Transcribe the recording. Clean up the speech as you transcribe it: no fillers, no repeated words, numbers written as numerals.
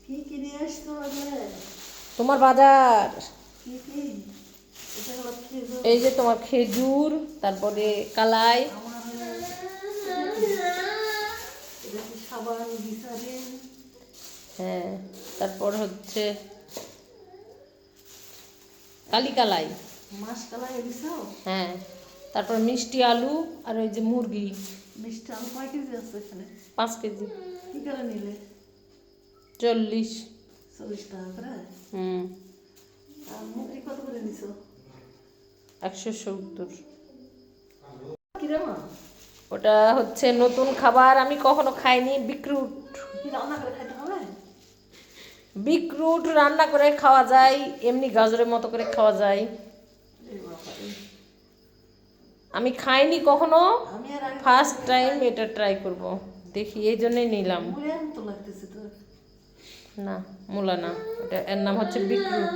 কি কিনে আসছো আগে? তোমার বাজার কি কি? এটা হলো খেজুর। এই যে তোমার খেজুর, তারপরে কালাই, আমার এটা কি সাবান বিচারেন? হ্যাঁ, তারপর হচ্ছে কালি কালাই, মাছ কালাই দিছো? হ্যাঁ, তারপর মিষ্টি আলু, আর ওই যে মুরগি মিষ্টি আলু কয় কেজি আছে এখানে? 5 কেজি, কি করে নিলে? 40। 40 টাকা করে। হুম, আর মুরগি কত করে নিছো? 170। কিরে মা? ওটা হচ্ছে নতুন খাবার, আমি কখনো খাইনি। বিক্রুট, কি রান্না করে খাইতে হবে? বিক্রুট রান্না করে খাওয়া যায়, এমনি গাজরের মতো করে খাওয়া যায়। এই বাবা রে। আমি খাইনি কখনো, আমি আর আগে ফার্স্ট টাইম এটা ট্রাই করব, দেখি এই জন্যই নিলাম। মুড়ের মতো লাগতেছে তো। না, মূলা না, এটা এর নাম হচ্ছে বিক্রুট।